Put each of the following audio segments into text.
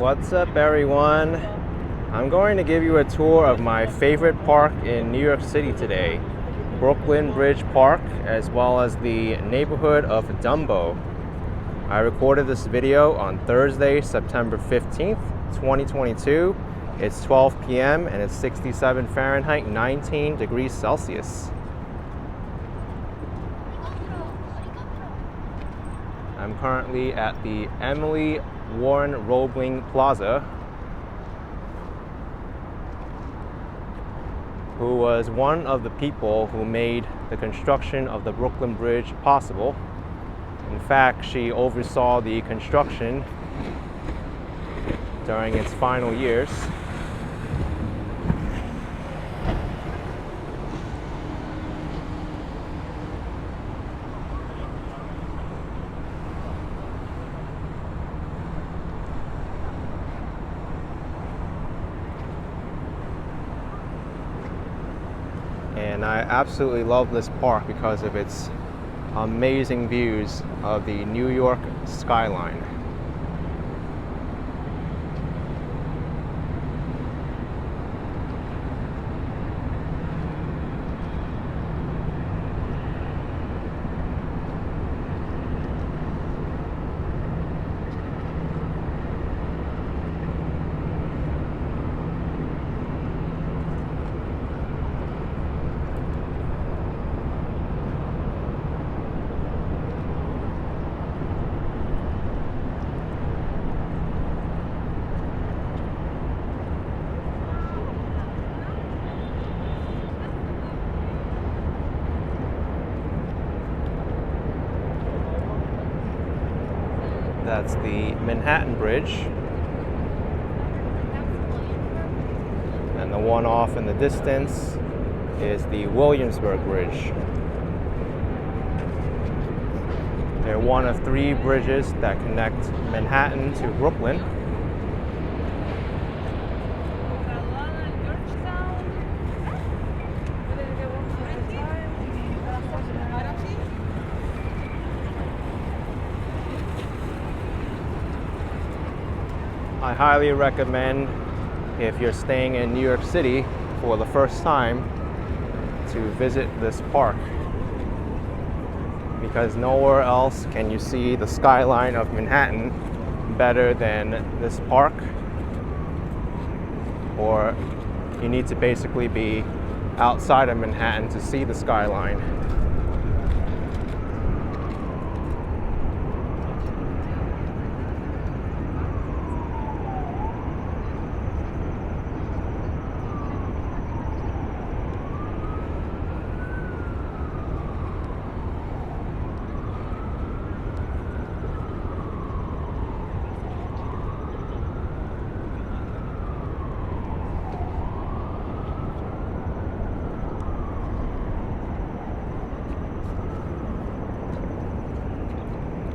What's up, everyone? I'm going to give you a tour of my favorite park in New York City today, Brooklyn Bridge Park, as well as the neighborhood of Dumbo. I recorded this video on Thursday, September 15th, 2022. It's 12 p.m. and it's 67 Fahrenheit, 19 degrees Celsius. I'm currently at the Emily Warren Roebling Plaza, who was one of the people who made the construction of the Brooklyn Bridge possible. In fact, she oversaw the construction during its final years. And I absolutely love this park because of its amazing views of the New York skyline. That's the Manhattan Bridge. And the one off in the distance is the Williamsburg Bridge. They're one of three bridges that connect Manhattan to Brooklyn. I highly recommend, if you're staying in New York City for the first time, to visit this park, because nowhere else can you see the skyline of Manhattan better than this park, or you need to basically be outside of Manhattan to see the skyline.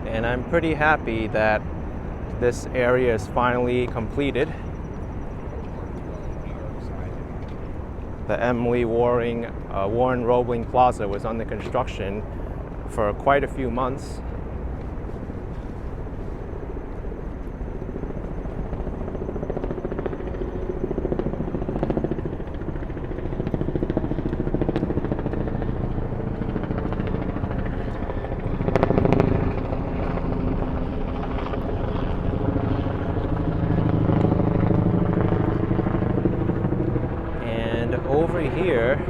And I'm pretty happy that this area is finally completed. The Emily Warren Roebling Plaza was under construction for quite a few months. Over here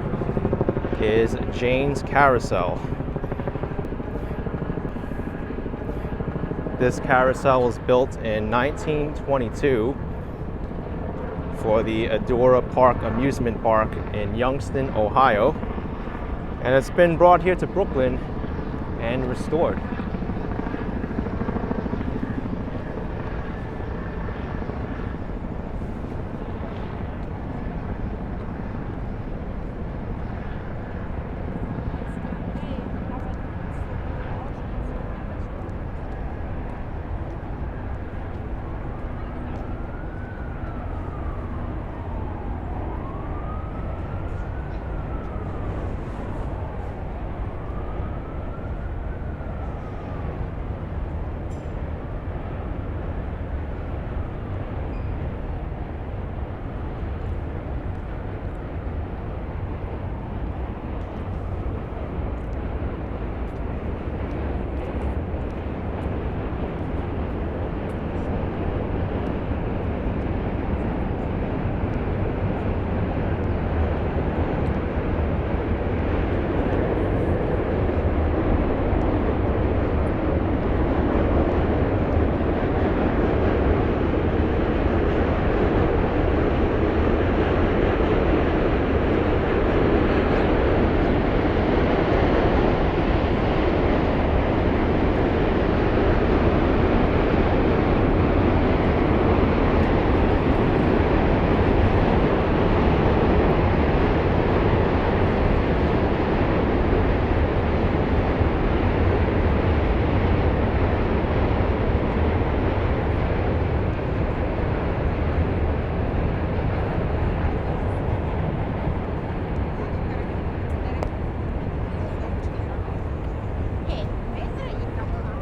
is Jane's Carousel. This carousel was built in 1922 for the Addmotor Park amusement park in Youngstown, Ohio, and it's been brought here to Brooklyn and restored.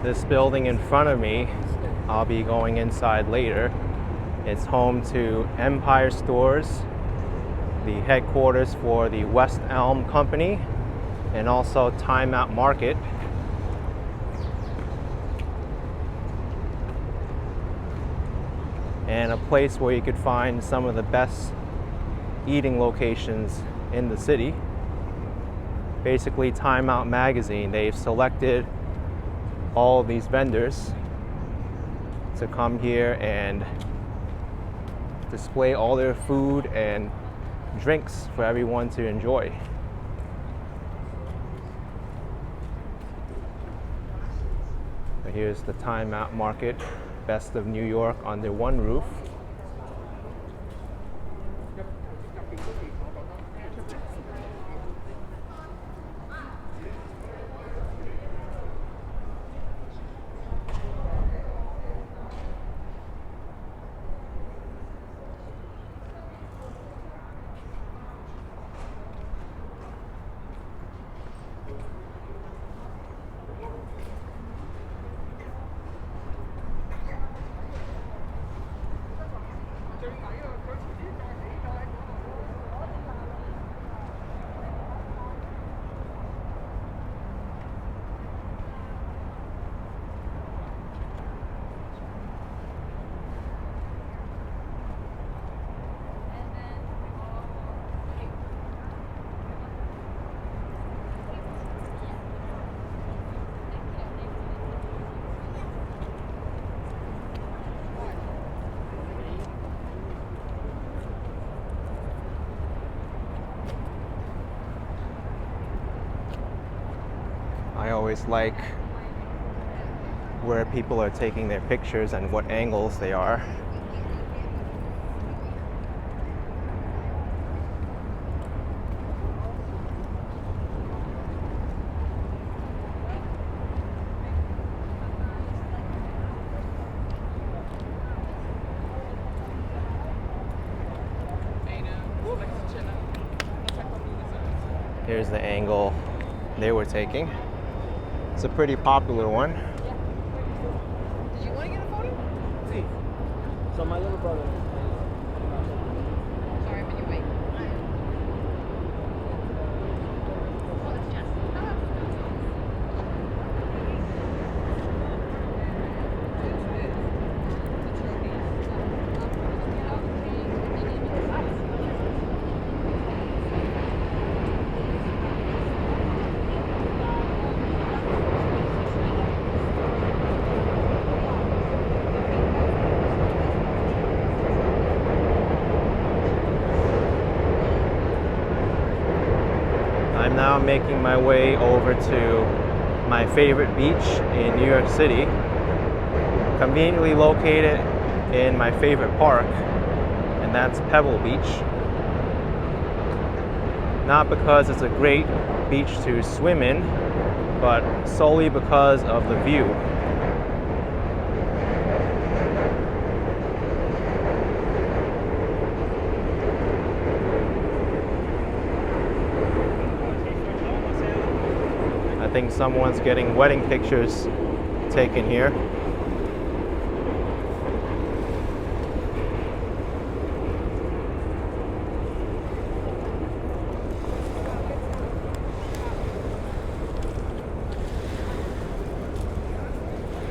This building in front of me, I'll be going inside later. It's home to Empire Stores, the headquarters for the West Elm Company, and also Time Out Market. And a place where you could find some of the best eating locations in the city. Basically, Time Out Magazine, they've selected all of these vendors to come here and display all their food and drinks for everyone to enjoy. So here's the Time Out Market, best of New York under one roof. I always like where people are taking their pictures and what angles they are. Here's the angle they were taking. It's a pretty popular one. Did you want to get a photo? Sí. So my little brother. Sorry, when you wait. I'm now making my way over to my favorite beach in New York City, conveniently located in my favorite park, and that's Pebble Beach. Not because it's a great beach to swim in, but solely because of the view. I think someone's getting wedding pictures taken here.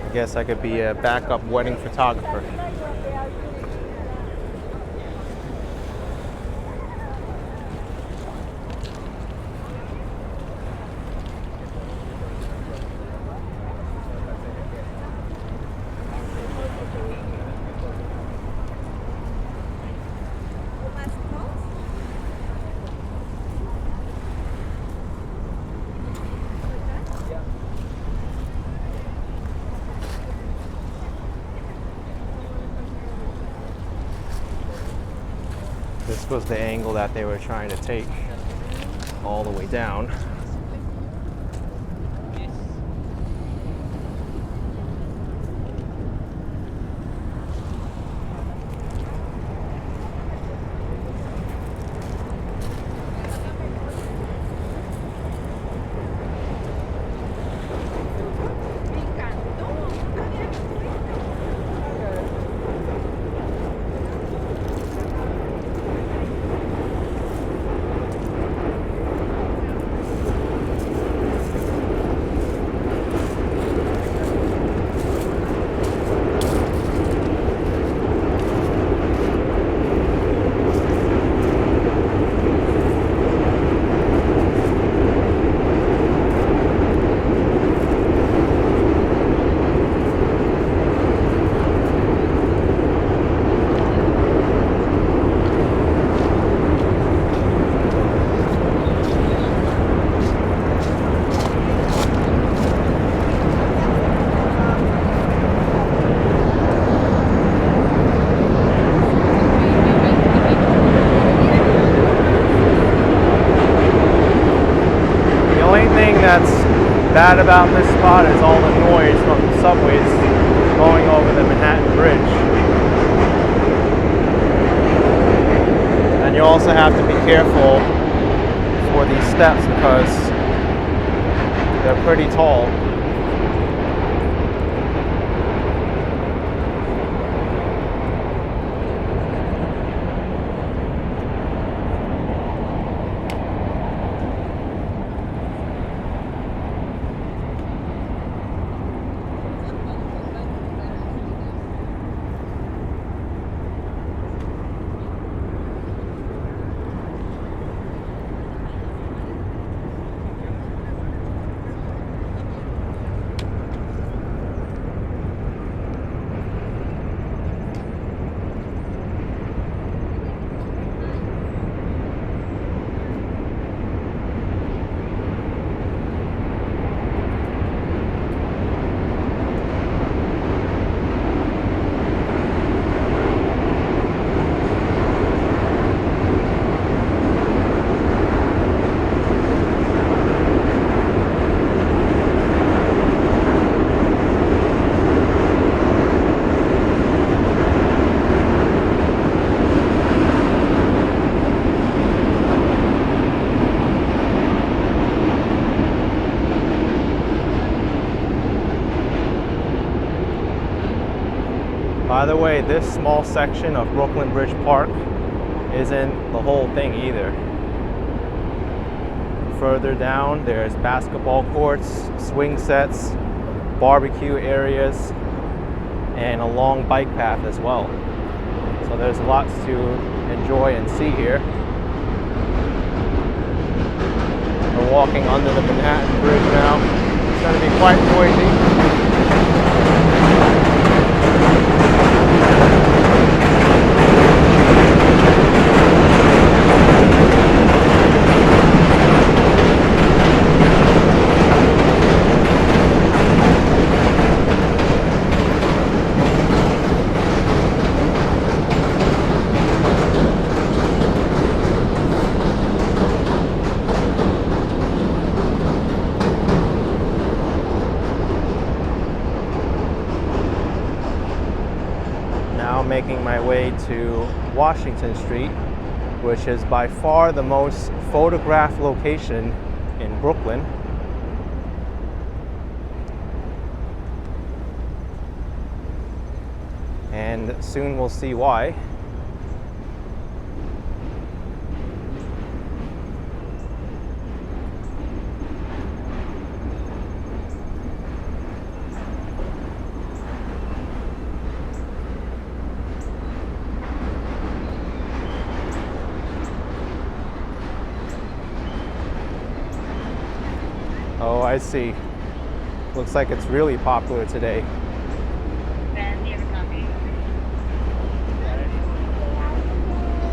I guess I could be a backup wedding photographer. This was the angle that they were trying to take all the way down. bad about this spot is all the noise from the subways going over the Manhattan Bridge. And you also have to be careful for these steps because they're pretty tall. By the way, this small section of Brooklyn Bridge Park isn't the whole thing either. Further down, there's basketball courts, swing sets, barbecue areas, and a long bike path as well. So there's lots to enjoy and see here. We're walking under the Manhattan Bridge now. It's going to be quite noisy. Making my way to Washington Street, which is by far the most photographed location in Brooklyn. And soon we'll see why. Oh, I see. Looks like it's really popular today. Ben, do you have a copy?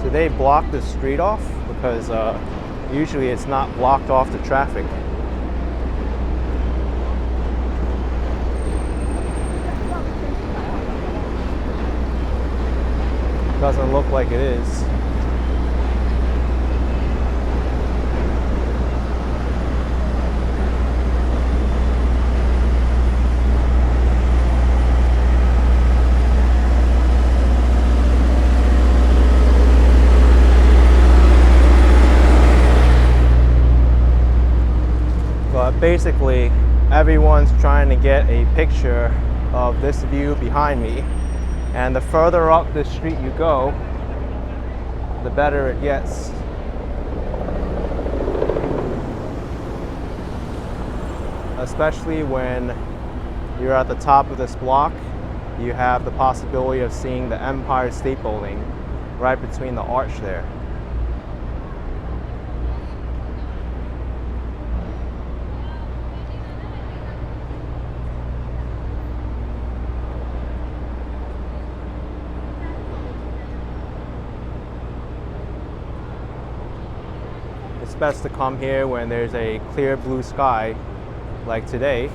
Do they block the street off? Because usually it's not blocked off to traffic. Doesn't look like it is. Basically, everyone's trying to get a picture of this view behind me, and the further up the street you go, the better it gets. Especially when you're at the top of this block, you have the possibility of seeing the Empire State Building right between the arch there. It's best to come here when there's a clear blue sky like today.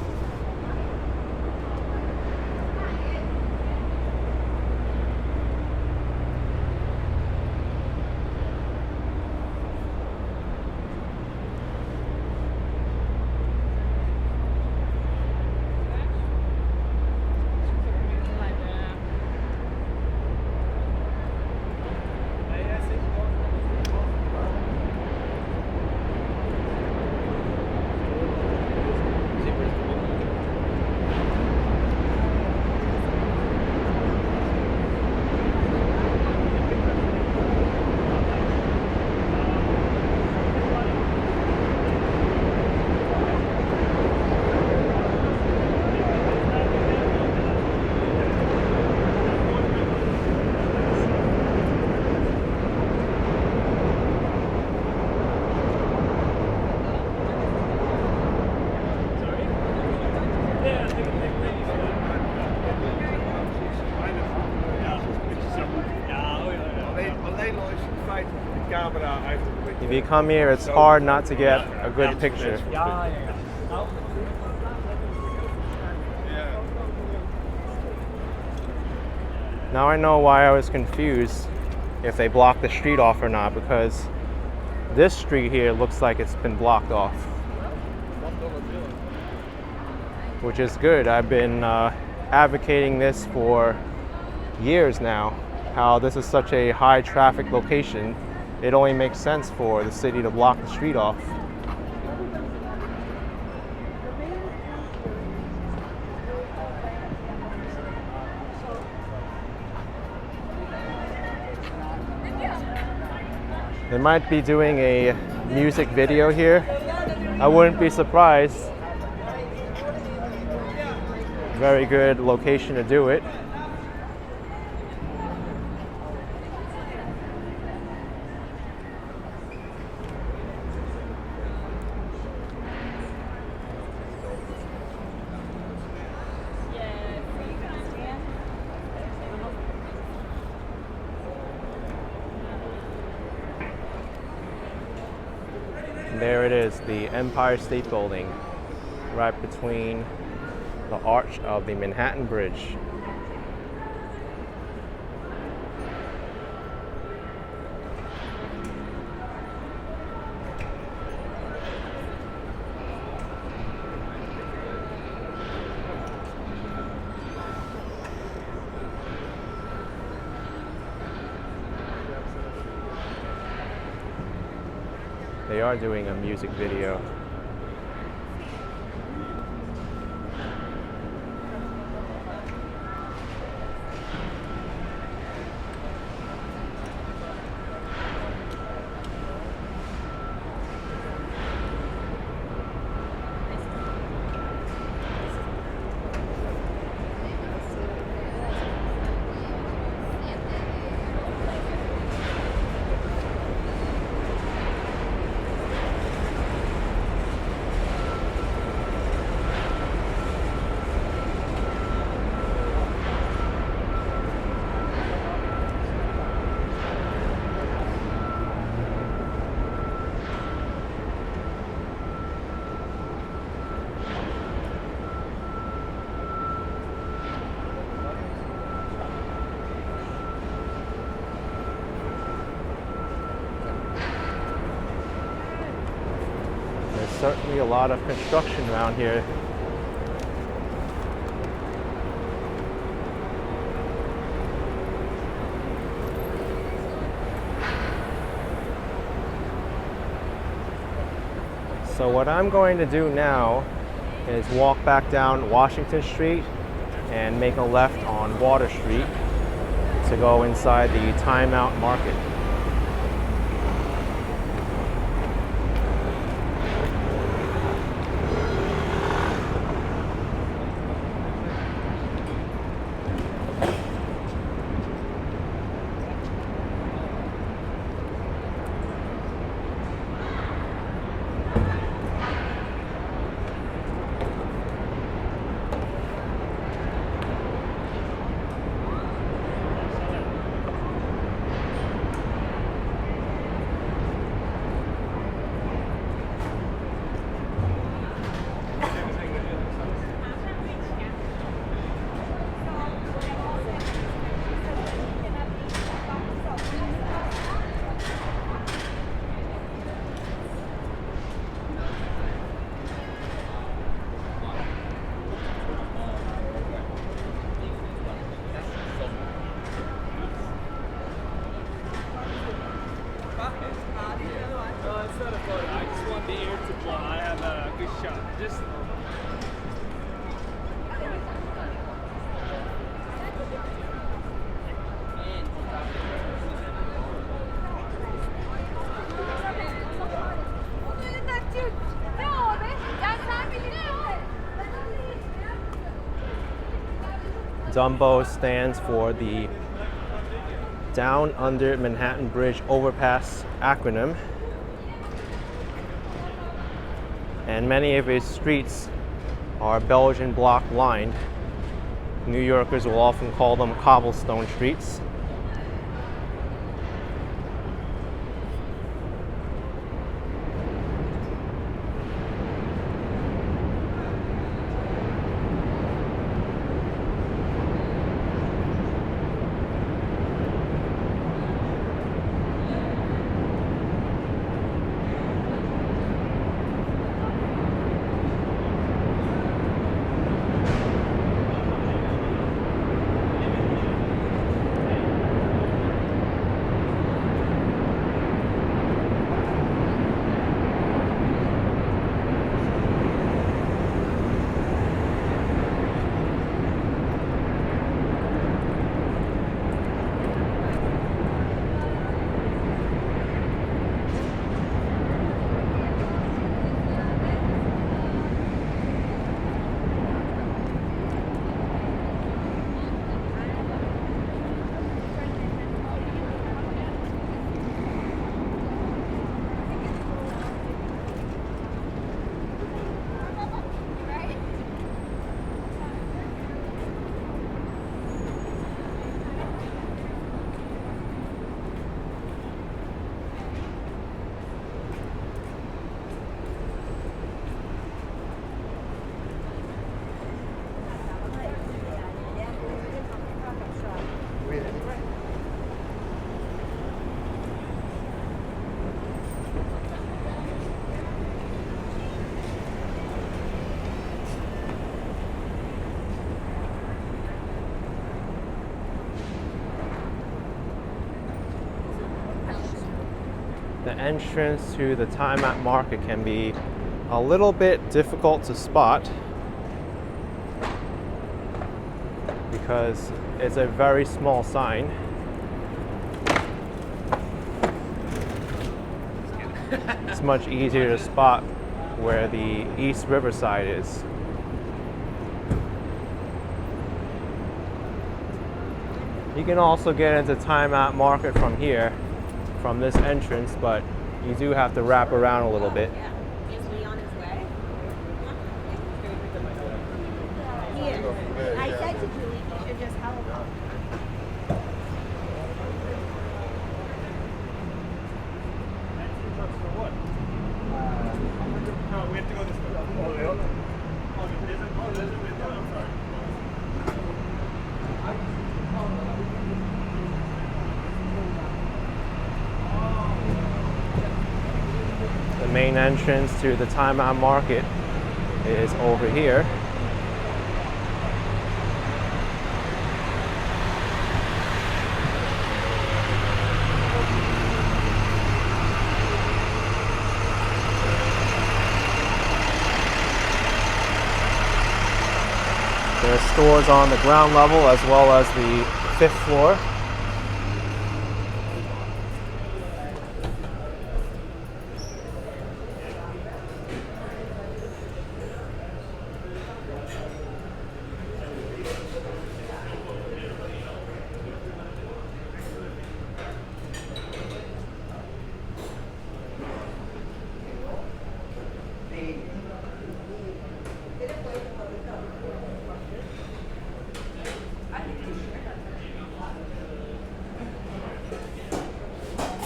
If you come here, it's hard not to get a good picture. Now I know why I was confused if they blocked the street off or not, because this street here looks like it's been blocked off, which is good. I've been advocating this for years now, how this is such a high traffic location. It only makes sense for the city to block the street off. They might be doing a music video here. I wouldn't be surprised. Very good location to do it. There it is, the Empire State Building, right between the arch of the Manhattan Bridge. They are doing a music video. Certainly a lot of construction around here. So what I'm going to do now is walk back down Washington Street and make a left on Water Street to go inside the Time Out Market. DUMBO stands for the Down Under Manhattan Bridge Overpass acronym. And many of its streets are Belgian block lined. New Yorkers will often call them cobblestone streets. the entrance to the Time Out Market can be a little bit difficult to spot because it's a very small sign. It's much easier to spot where the East Riverside is. You can also get into Time Out Market from here, from this entrance, but you do have to wrap around a little bit. Is he on his way? He is. I said to Julie, you should just help him. No, we have to go this way. The main entrance to the Time Out Market is over here. There are stores on the ground level as well as the 5th floor.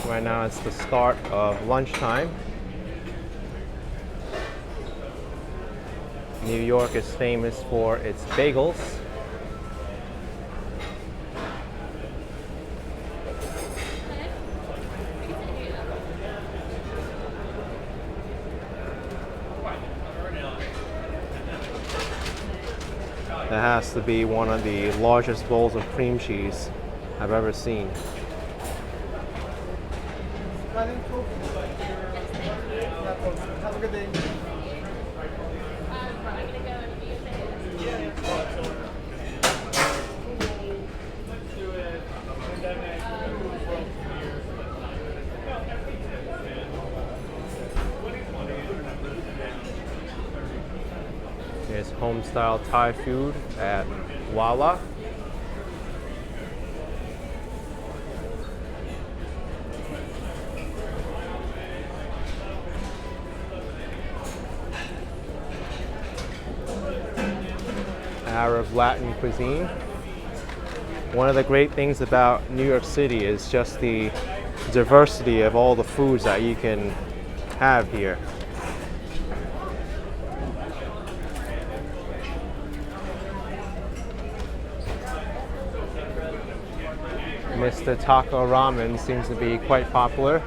Right now it's the start of lunchtime. New York is famous for its bagels. That has to be one of the largest bowls of cream cheese I've ever seen. Have a good day. There's home-style Thai food at Wala. Arab Latin cuisine. One of the great things about New York City is just the diversity of all the foods that you can have here. Mr. Taco Ramen seems to be quite popular.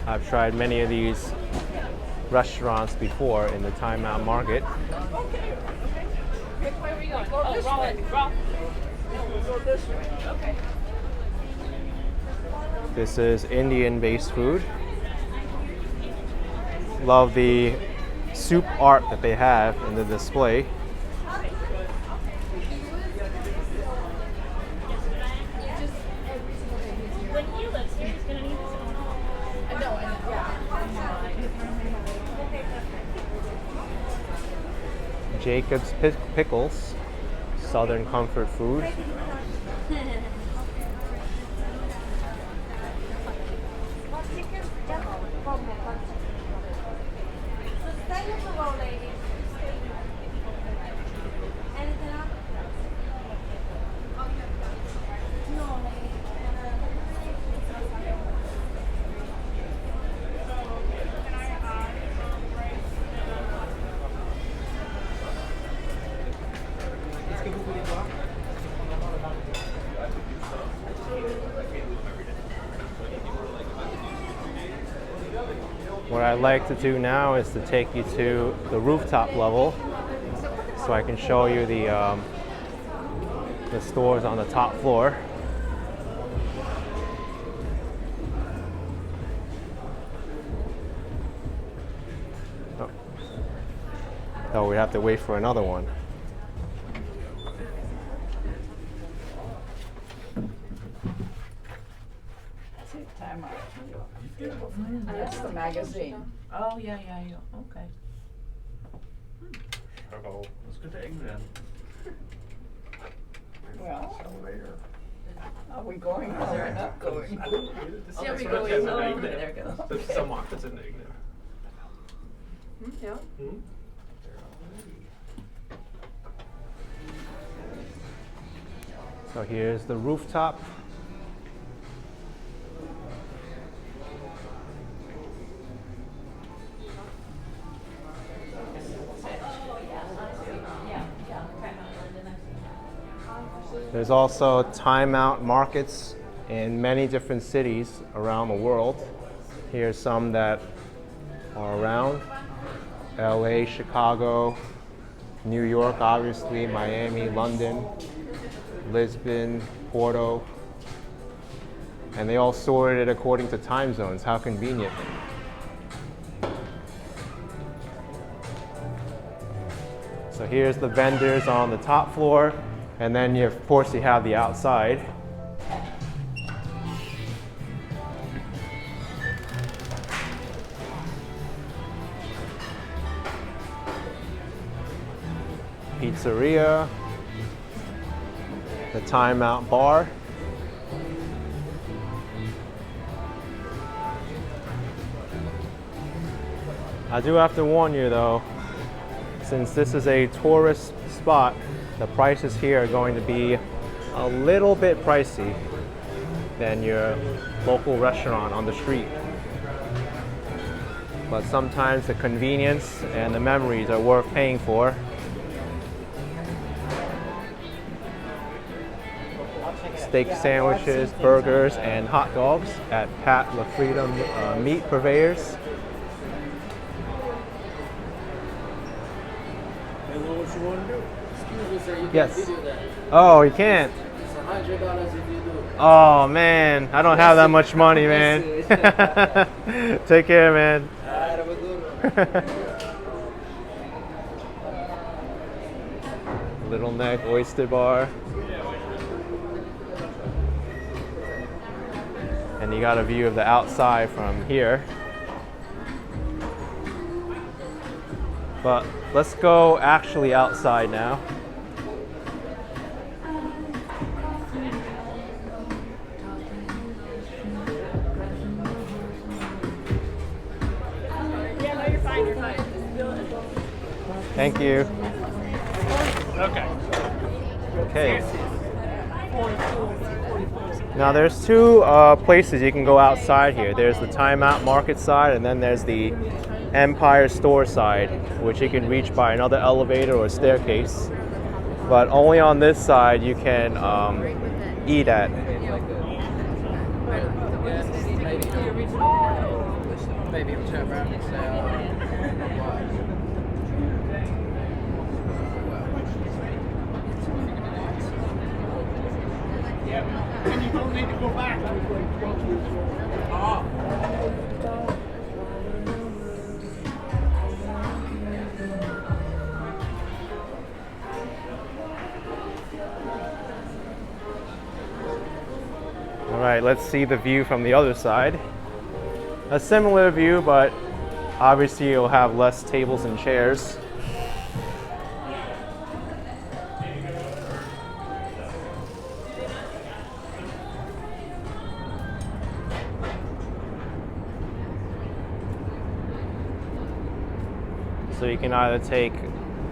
I've tried many of these restaurants before in the Time Out Market. Which way are we going? Oh, wrong. We'll go this way. Okay. This is Indian-based food. Love the soup art that they have in the display. When he lives here, he's gonna need this. I know. Jacob's Pickles, Southern comfort food. What I'd like to do now is to take you to the rooftop level so I can show you the stores on the top floor. Oh, we have to wait for another one. Take time out. That's the magazine. Oh, yeah. Okay. Hello. Let's go to England. Well, are we going or we're not going? Yeah, we go in. Oh, there we go. Dat is zo makkelijk in England. Ja. So here's the rooftop. There's also time-out markets in many different cities around the world. Here's some that are around: LA, Chicago, New York, obviously, Miami, London, Lisbon, Porto. And they all sorted it according to time zones. How convenient. So here's the vendors on the top floor. And then, of course, you have the outside. Pizzeria, the timeout bar. I do have to warn you though, since this is a tourist spot, the prices here are going to be a little bit pricey than your local restaurant on the street. But sometimes the convenience and the memories are worth paying for. Steak sandwiches, burgers, and hot dogs at Pat La Freedom Meat Purveyors. What you want to do? Excuse me, sir, you Yes. can't video that. Oh, you can't? It's $100 if you do. Oh man, I don't have that much money, man. Take care, man. Alright, have a good one. Little Neck Oyster Bar. And you got a view of the outside from here. But let's go actually outside now. Yeah, no, you're fine. You're fine. Thank you. Okay. Okay. Now there's two places you can go outside here. There's the Timeout Market side, and then there's the Empire Store side, which you can reach by another elevator or staircase. But only on this side you can eat at. Maybe I'm turn around and say, And you don't need to go back. All right, let's see the view from the other side. A similar view, but obviously you'll have less tables and chairs. So you can either take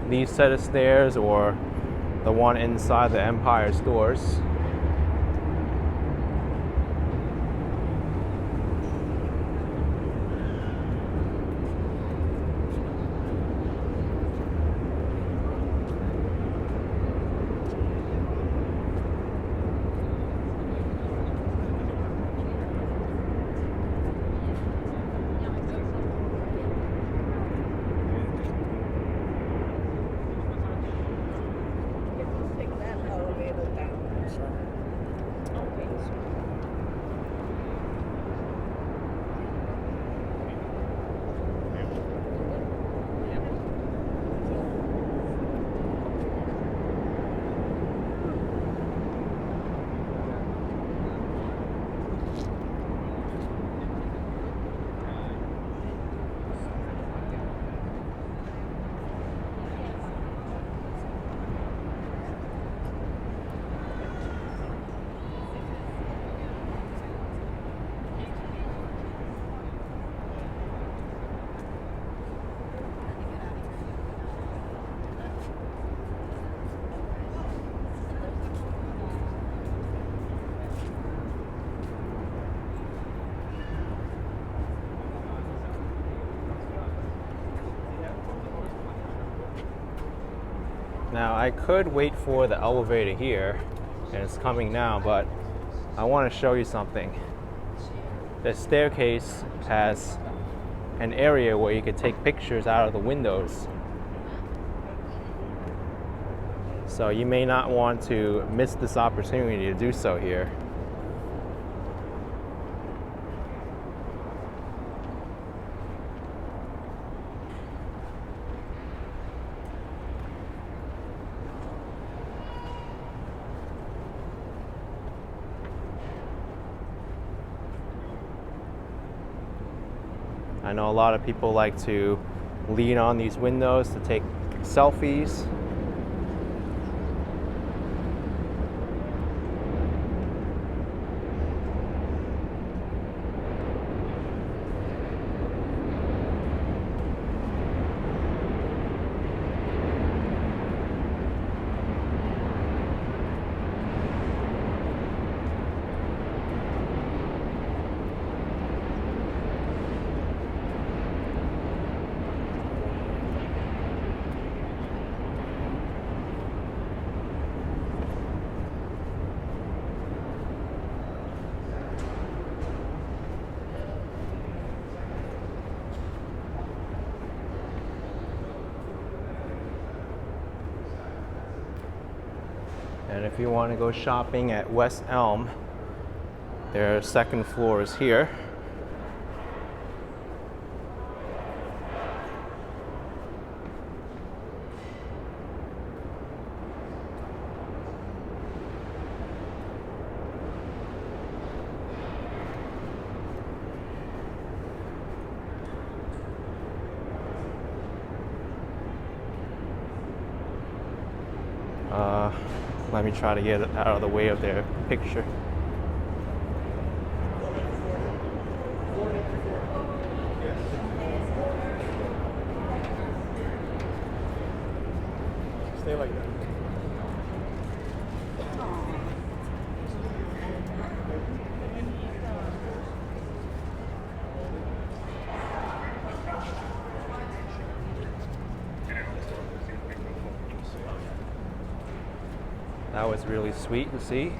these set of stairs or the one inside the Empire stores. Now I could wait for the elevator here, and it's coming now, but I want to show you something. The staircase has an area where you could take pictures out of the windows. So you may not want to miss this opportunity to do so here. I know a lot of people like to lean on these windows to take selfies. And if you want to go shopping at West Elm, their second floor is here. Let me try to get out of the way of their picture. Stay like that. That was really sweet to see.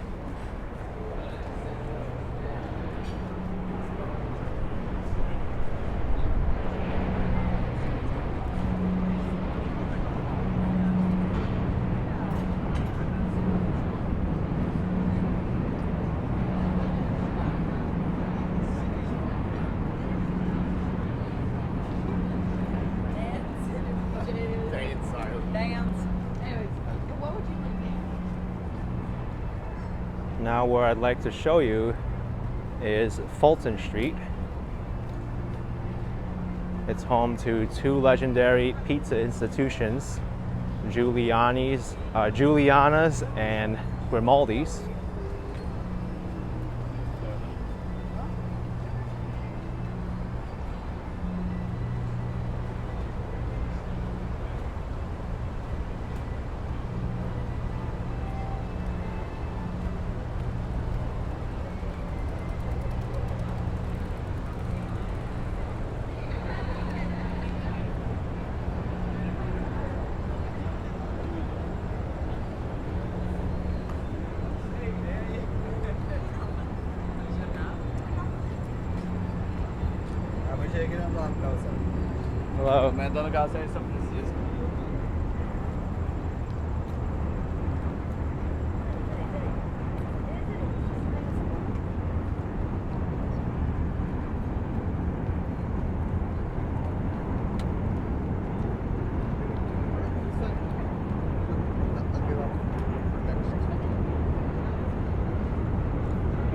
Now where I'd like to show you is Fulton Street. It's home to two legendary pizza institutions, Giuliana's and Grimaldi's. Hello. Man, don't gotta say something.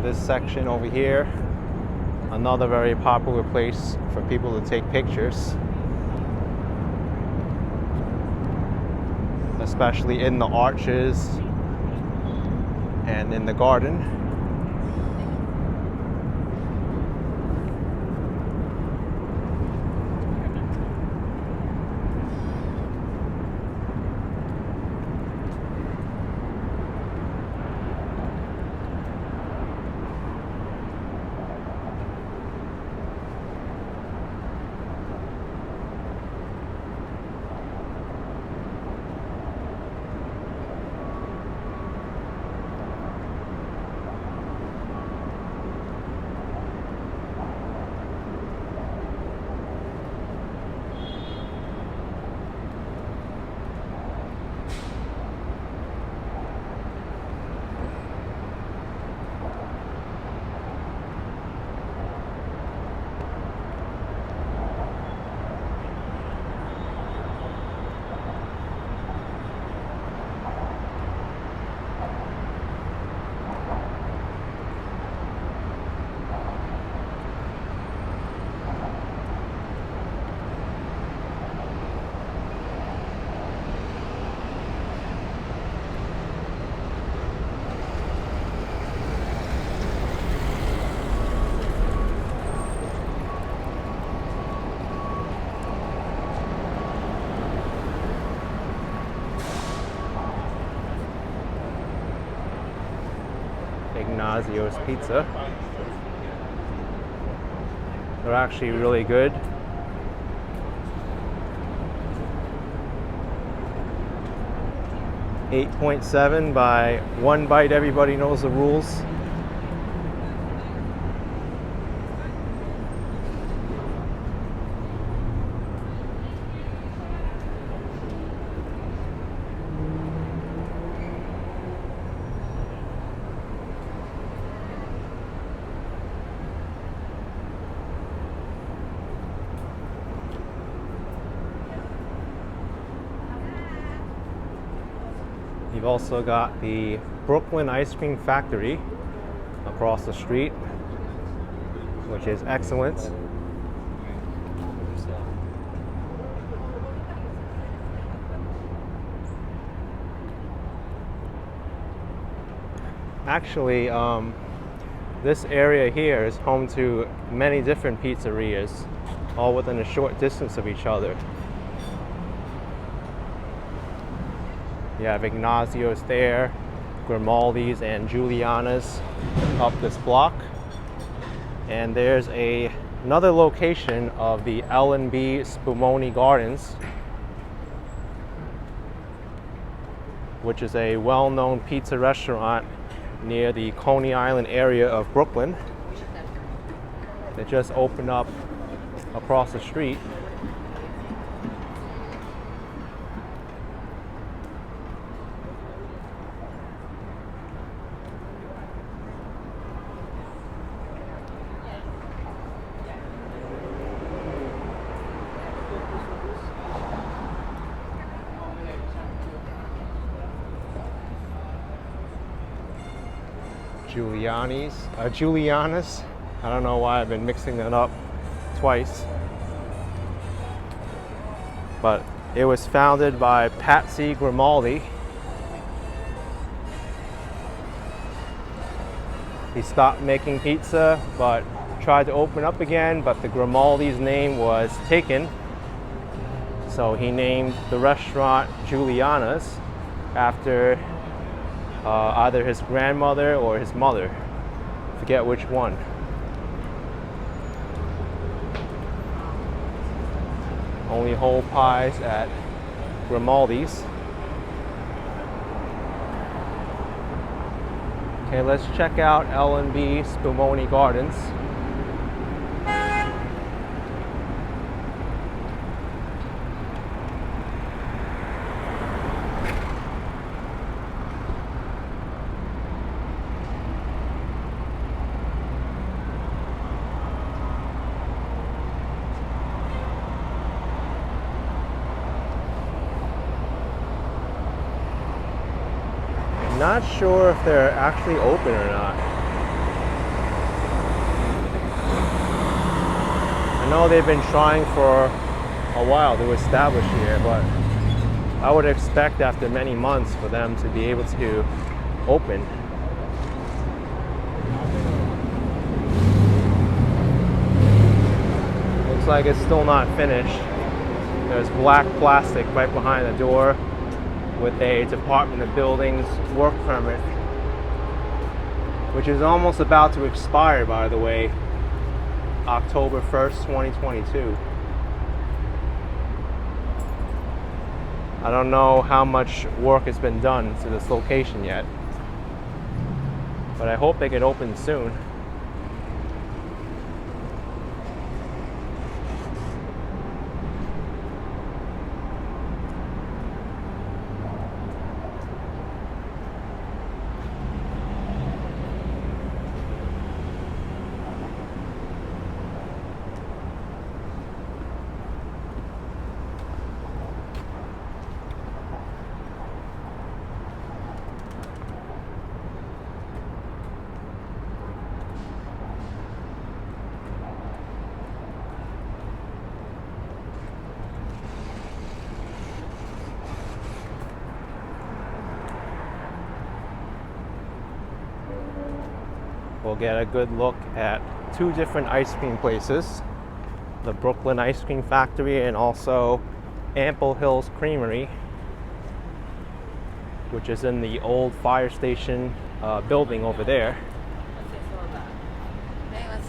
This section over here, another very popular place for people to take pictures, especially in the arches and in the garden. Ignazio's Pizza. They're actually really good. .7 by one bite, everybody knows the rules. You've also got the Brooklyn Ice Cream Factory across the street, which is excellent. Actually, this area here is home to many different pizzerias, all within a short distance of each other. You have Ignazio's there, Grimaldi's and Giuliana's up this block. And there's another location of the L&B Spumoni Gardens, which is a well-known pizza restaurant near the Coney Island area of Brooklyn. It just opened up across the street. Giuliana's. I don't know why I've been mixing it up twice. But it was founded by Patsy Grimaldi. He stopped making pizza, but tried to open up again, but the Grimaldi's name was taken. So he named the restaurant Giuliana's after either his grandmother or his mother. Forget which one. Only whole pies at Grimaldi's. Okay, let's check out L&B Spumoni Gardens. Not sure if they're actually open or not. I know they've been trying for a while to establish here, but I would expect after many months for them to be able to open. Looks like it's still not finished. There's black plastic right behind the door with a Department of Buildings work permit, which is almost about to expire, by the way, October 1st, 2022. I don't know how much work has been done to this location yet, but I hope they get open soon. We'll get a good look at two different ice cream places, the Brooklyn Ice Cream Factory and also Ample Hills Creamery, which is in the old fire station building over there.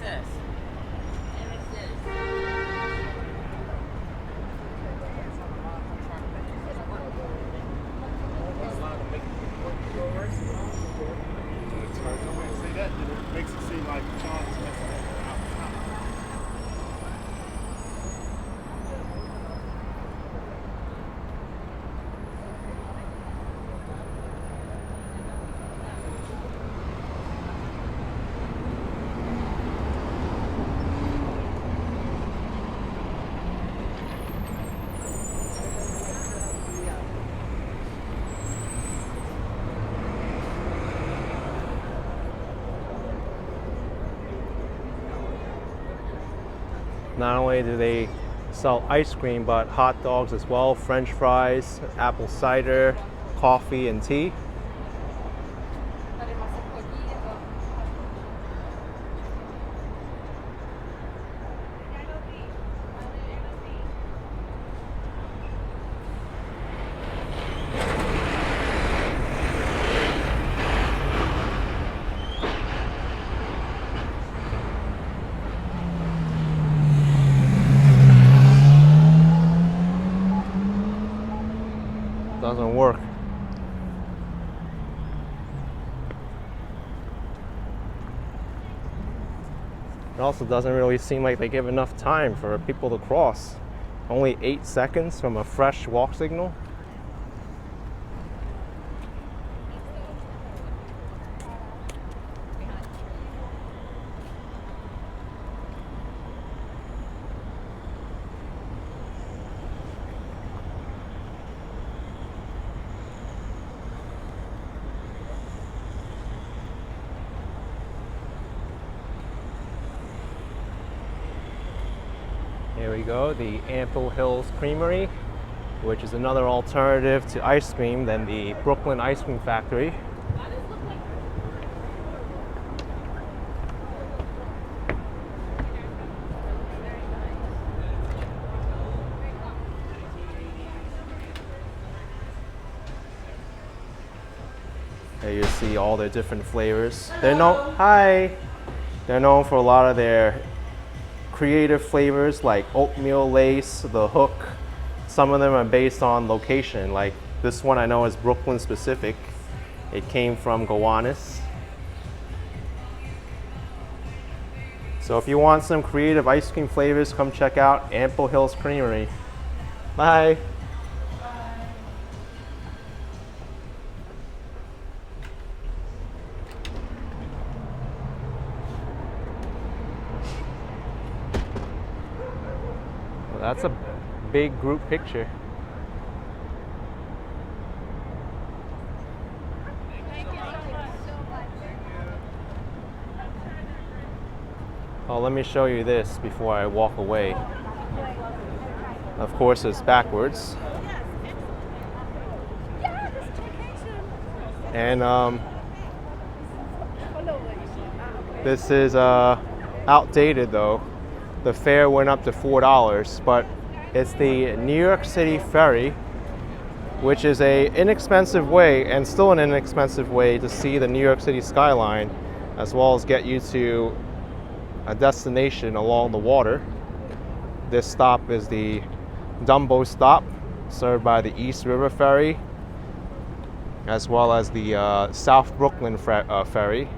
MXS. See that? It makes it seem like John's messing up. Not only do they sell ice cream, but hot dogs as well, French fries, apple cider, coffee, and tea. Doesn't work. It also doesn't really seem like they give enough time for people to cross. Only 8 seconds from a fresh walk signal. Here we go, the Ample Hills Creamery, which is another alternative to ice cream than the Brooklyn Ice Cream Factory. There you see all their different flavors. They're known for a lot of their creative flavors like oatmeal lace, the hook. Some of them are based on location, like this one I know is Brooklyn specific. It came from Gowanus. So if you want some creative ice cream flavors, come check out Ample Hills Creamery. Bye. That's a big group picture. Oh, let me show you this before I walk away. Of course, it's backwards. And this is outdated though. The fare went up to $4, but it's the New York City ferry, which is a inexpensive way, and still an inexpensive way, to see the New York City skyline, as well as get you to a destination along the water. This stop is the DUMBO stop, served by the East River Ferry, as well as the South Brooklyn Ferry.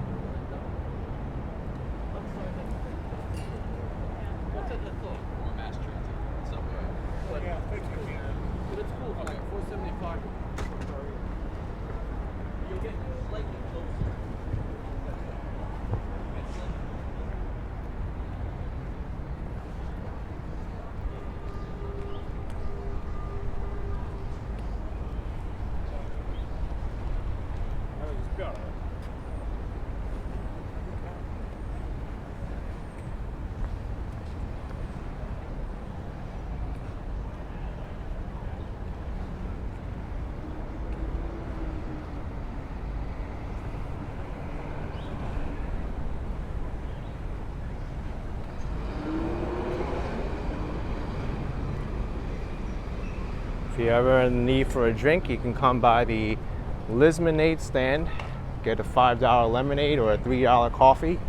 If you're ever in need for a drink, you can come by the Lemonade stand, get a $5 lemonade or a $3 coffee.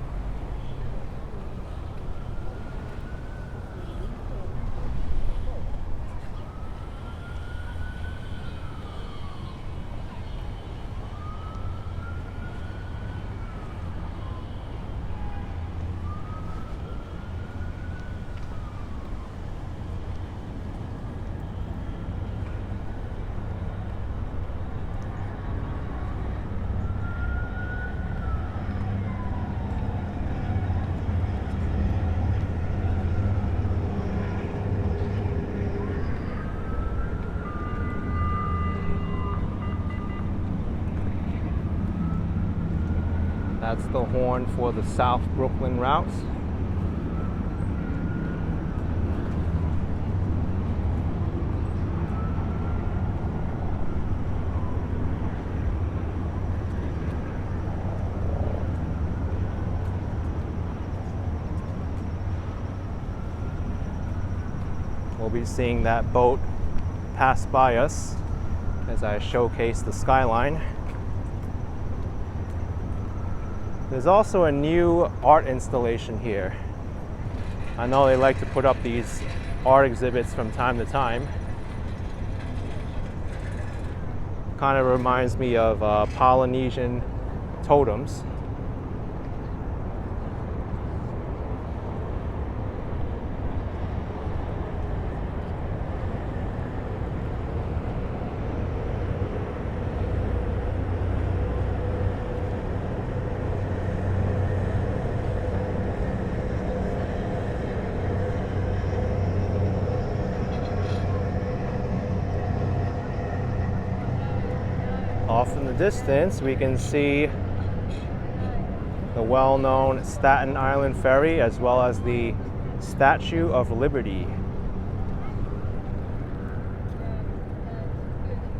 That's the horn for the South Brooklyn route. We'll be seeing that boat pass by us as I showcase the skyline. There's also a new art installation here. I know they like to put up these art exhibits from time to time. Kind of reminds me of Polynesian totems. Off in the distance, we can see the well-known Staten Island Ferry as well as the Statue of Liberty.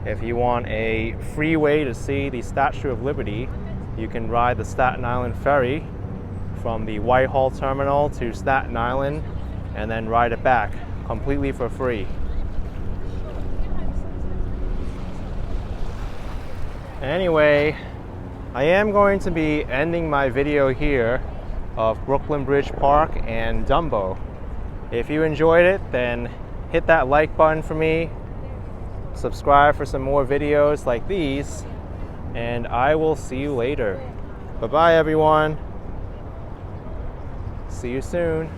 If you want a free way to see the Statue of Liberty, you can ride the Staten Island Ferry from the Whitehall Terminal to Staten Island and then ride it back completely for free. Anyway, I am going to be ending my video here of Brooklyn Bridge Park and Dumbo. If you enjoyed it, then hit that like button for me, subscribe for some more videos like these, and I will see you later. Bye-bye, everyone. See you soon.